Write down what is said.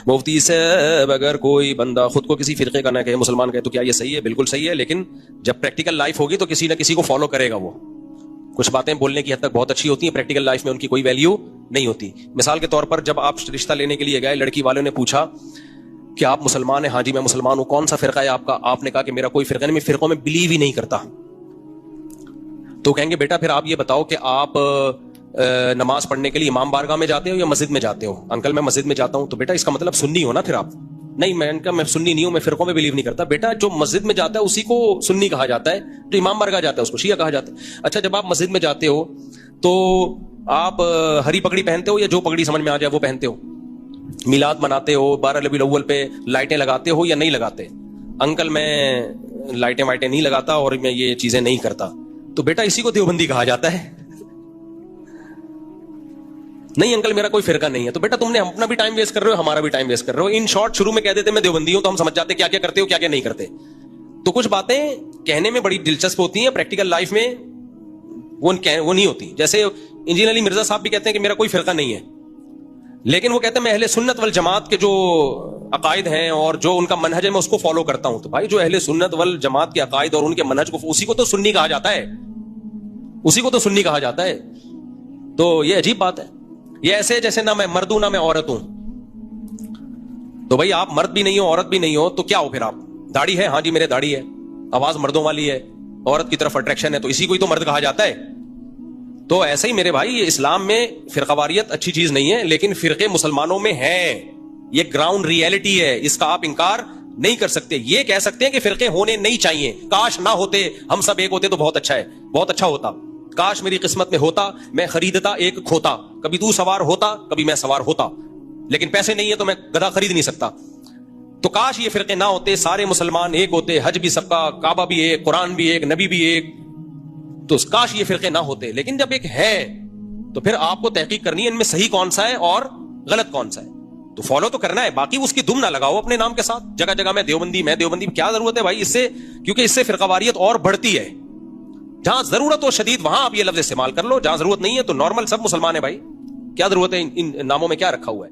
مفتی صاحب اگر کوئی بندہ خود کو کسی فرقے کا نہ کہے مسلمان کہے تو کیا یہ صحیح ہے؟ بالکل صحیح ہے، لیکن جب پریکٹیکل لائف ہوگی تو کسی نہ کسی کو فالو کرے گا. وہ کچھ باتیں بولنے کی حد تک بہت اچھی ہوتی ہیں، پریکٹیکل لائف میں ان کی کوئی ویلیو نہیں ہوتی. مثال کے طور پر جب آپ رشتہ لینے کے لیے گئے، لڑکی والوں نے پوچھا کہ آپ مسلمان ہیں؟ ہاں جی میں مسلمان ہوں. کون سا فرقہ ہے آپ کا؟ آپ نے کہا کہ میرا کوئی فرقہ نہیں، میں فرقوں میں بلیو ہی نہیں کرتا. تو کہیں گے بیٹا پھر آپ یہ بتاؤ کہ آپ نماز پڑھنے کے لیے امام بارگاہ میں جاتے ہو یا مسجد میں جاتے ہو؟ انکل میں مسجد میں جاتا ہوں. تو بیٹا اس کا مطلب سنی ہو نا پھر آپ. نہیں میں سنی نہیں ہوں، میں فرقوں میں بلیو نہیں کرتا. بیٹا جو مسجد میں جاتا ہے اسی کو سنی کہا جاتا ہے، جو امام بارگاہ جاتا ہے اس کو شیعہ کہا جاتا ہے. اچھا جب آپ مسجد میں جاتے ہو تو آپ ہری پگڑی پہنتے ہو یا جو پگڑی سمجھ میں آ جائے وہ پہنتے ہو؟ میلاد مناتے ہو؟ 12 ربیع الاول پہ لائٹیں لگاتے ہو یا نہیں لگاتے؟ انکل میں لائٹیں وائٹیں نہیں لگاتا اور میں یہ چیزیں نہیں کرتا. تو بیٹا اسی کو دیوبندی کہا جاتا ہے. نہیں انکل میرا کوئی فرقہ نہیں ہے. تو بیٹا تم نے اپنا بھی ٹائم ویسٹ کر رہے ہو، ہمارا بھی ٹائم ویسٹ کر رہے ہو. ان شارٹ شروع میں کہہ دیتے میں دیوبندی ہوں تو ہم سمجھ جاتے کیا کیا کرتے ہو کیا کیا نہیں کرتے. تو کچھ باتیں کہنے میں بڑی دلچسپ ہوتی ہیں، پریکٹیکل لائف میں وہ نہیں ہوتی. جیسے انجینئر علی مرزا صاحب بھی کہتے ہیں کہ میرا کوئی فرقہ نہیں ہے، لیکن وہ کہتے ہیں میں اہل سنت والجماعت کے جو عقائد ہیں اور جو ان کا منہج ہے میں اس کو فالو کرتا ہوں. تو بھائی جو اہل سنت والجماعت کے عقائد اور ان کے منہج کو، اسی کو تو سنی کہا جاتا ہے، اسی کو تو سنی کہا جاتا ہے. تو یہ عجیب بات ہے. یہ ایسے جیسے نہ میں مرد ہوں نہ میں عورت ہوں. تو بھائی آپ مرد بھی نہیں ہو عورت بھی نہیں ہو تو کیا ہو پھر آپ؟ داڑھی ہے؟ ہاں جی میرے داڑھی ہے. آواز مردوں والی ہے، عورت کی طرف اٹریکشن ہے، تو اسی کو ہی تو مرد کہا جاتا ہے. تو ایسے ہی میرے بھائی اسلام میں فرقہ واریت اچھی چیز نہیں ہے، لیکن فرقے مسلمانوں میں ہیں. یہ گراؤنڈ ریئلٹی ہے، اس کا آپ انکار نہیں کر سکتے. یہ کہہ سکتے ہیں کہ فرقے ہونے نہیں چاہیے، کاش نہ ہوتے، ہم سب ایک ہوتے تو بہت اچھا ہے، بہت اچھا ہوتا. کاش میری قسمت میں ہوتا، میں خریدتا ایک کھوتا. کبھی تو سوار ہوتا کبھی میں سوار ہوتا، لیکن پیسے نہیں ہے تو میں گدھا خرید نہیں سکتا. تو کاش یہ فرقے نہ ہوتے، سارے مسلمان ایک ہوتے، حج بھی سب کا، کعبہ بھی ایک، قرآن بھی ایک، نبی بھی ایک. تو کاش یہ فرقے نہ ہوتے. لیکن جب ایک ہے تو پھر آپ کو تحقیق کرنی ہے ان میں صحیح کون سا ہے اور غلط کون سا ہے. تو فالو تو کرنا ہے، باقی اس کی دم نہ لگاؤ اپنے نام کے ساتھ. جگہ جگہ میں دیوبندی کیا ضرورت ہے بھائی اس سے؟ کیونکہ اس سے فرقہ واریت اور بڑھتی ہے. جہاں ضرورت ہو شدید وہاں آپ یہ لفظ استعمال کر لو، جہاں ضرورت نہیں ہے تو نارمل سب مسلمان ہے بھائی. کیا ضرورت ہے ان ناموں میں کیا رکھا ہوا ہے؟